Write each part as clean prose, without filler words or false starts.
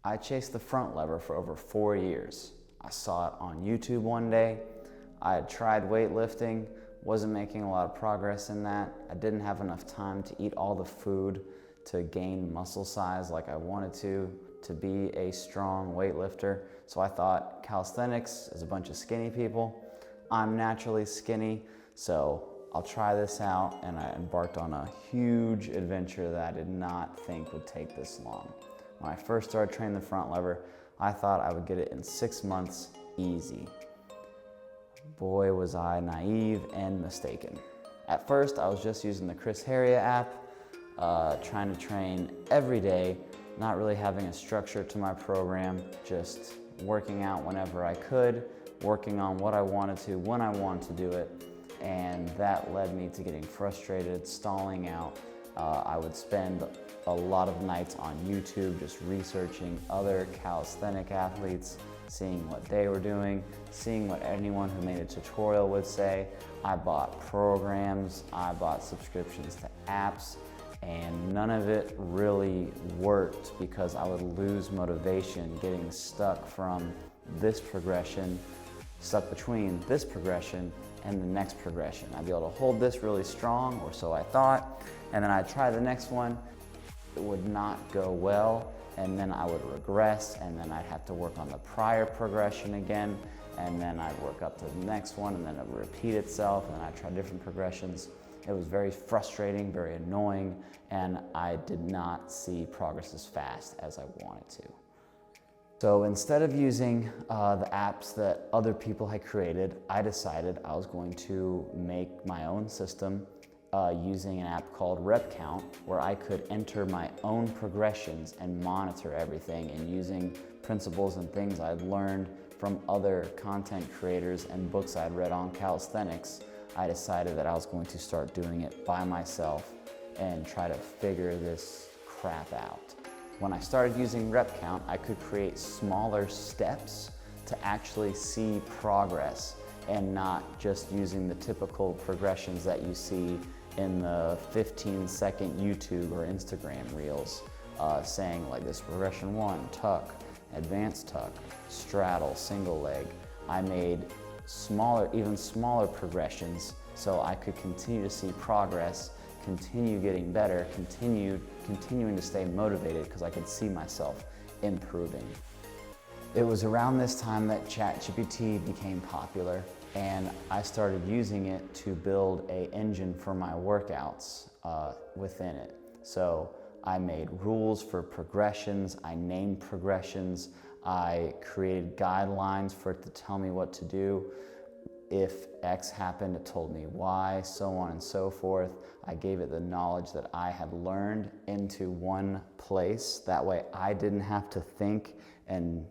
I chased the front lever for over 4 years. I saw it on YouTube one day. I had tried weightlifting, wasn't making a lot of progress in that. I didn't have enough time to eat all the food to gain muscle size like I wanted to be a strong weightlifter. So I thought calisthenics is a bunch of skinny people. I'm naturally skinny, so I'll try this out, and I embarked on a huge adventure that I did not think would take this long. When I first started training the front lever, I thought I would get it in 6 months easy. Boy, was I naive and mistaken. At first, I was just using the Chris Heria app, trying to train every day, not really having a structure to my program, just working out whenever I could, working on what I wanted to, when I wanted to do it, and that led me to getting frustrated, stalling out. I would spend a lot of nights on YouTube just researching other calisthenic athletes, seeing what they were doing, seeing what anyone who made a tutorial would say. I bought programs, I bought subscriptions to apps, and none of it really worked because I would lose motivation getting stuck from this progression, stuck between this progression and the next progression. I'd be able to hold this really strong, or so I thought, and then I'd try the next one. It would not go well, and then I would regress, and then I'd have to work on the prior progression again, and then I'd work up to the next one, and then it would repeat itself, and I'd try different progressions. It was very frustrating, very annoying, and I did not see progress as fast as I wanted to. So instead of using the apps that other people had created, I decided I was going to make my own system using an app called RepCount, where I could enter my own progressions and monitor everything, and using principles and things I'd learned from other content creators and books I'd read on calisthenics. I decided that I was going to start doing it by myself and try to figure this crap out. When I started using RepCount, I could create smaller steps to actually see progress, and not just using the typical progressions that you see in the 15-second YouTube or Instagram reels, saying like this: progression 1, tuck, advanced tuck, straddle, single leg. I made smaller, even smaller progressions so I could continue to see progress, continue getting better, continuing to stay motivated because I could see myself improving. It was around this time that ChatGPT became popular, and I started using it to build an engine for my workouts within it. So I made rules for progressions, I named progressions, I created guidelines for it to tell me what to do. If X happened, it told me Y, so on and so forth. I gave it the knowledge that I had learned into one place. That way I didn't have to think and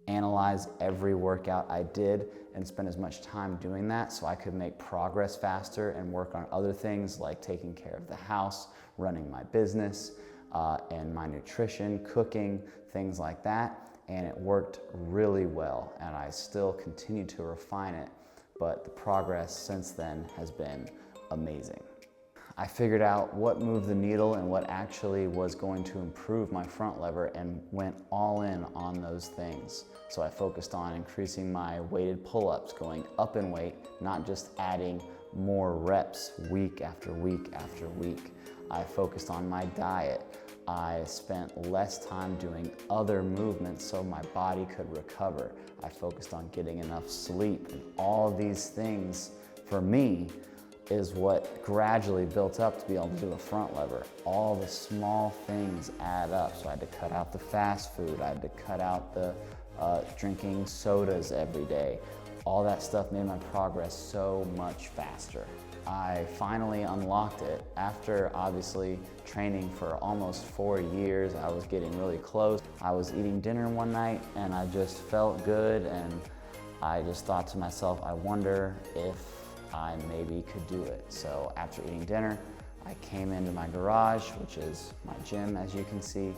analyze every workout I did and spend as much time doing that, so I could make progress faster and work on other things like taking care of the house, running my business, and my nutrition, cooking, things like that. And it worked really well, and I still continue to refine it, but the progress since then has been amazing. I figured out what moved the needle and what actually was going to improve my front lever and went all in on those things. So I focused on increasing my weighted pull-ups, going up in weight, not just adding more reps week after week after week. I focused on my diet. I spent less time doing other movements so my body could recover. I focused on getting enough sleep, and all of these things for me is what gradually built up to be able to do a front lever. All the small things add up. So I had to cut out the fast food. I had to cut out the drinking sodas every day. All that stuff made my progress so much faster. I finally unlocked it after obviously training for almost 4 years. I was getting really close. I was eating dinner one night and I just felt good, and I just thought to myself, I wonder if I maybe could do it. So after eating dinner, I came into my garage, which is my gym as you can see,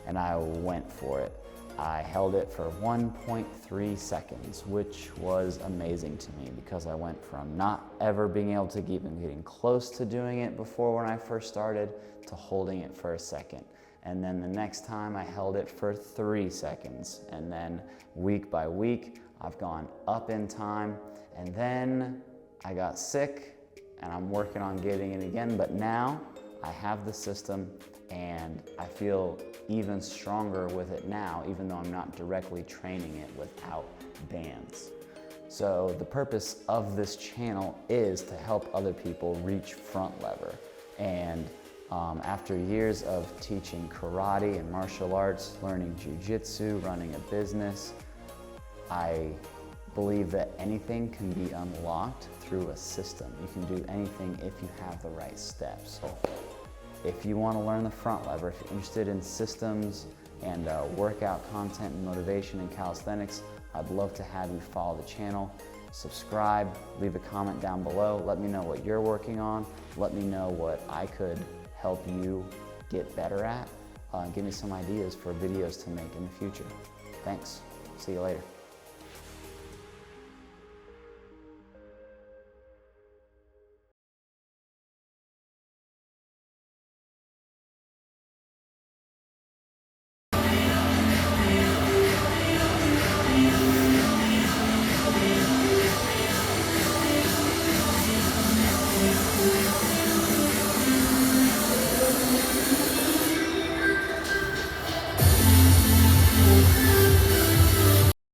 and I went for it. I held it for 1.3 seconds, which was amazing to me because I went from not ever being able to even getting close to doing it before when I first started to holding it for a second. and then the next time I held it for 3 seconds. And then week by week, I've gone up in time, and then I got sick and I'm working on getting it again, but now I have the system and I feel even stronger with it now, even though I'm not directly training it without bands. So the purpose of this channel is to help other people reach front lever. And after years of teaching karate and martial arts, learning jiu-jitsu, running a business, I believe that anything can be unlocked through a system. You can do anything if you have the right steps. So if you want to learn the front lever, if you're interested in systems and workout content and motivation in calisthenics, I'd love to have you follow the channel, subscribe, leave a comment down below. Let me know what you're working on. Let me know what I could help you get better at. Give me some ideas for videos to make in the future. Thanks. See you later.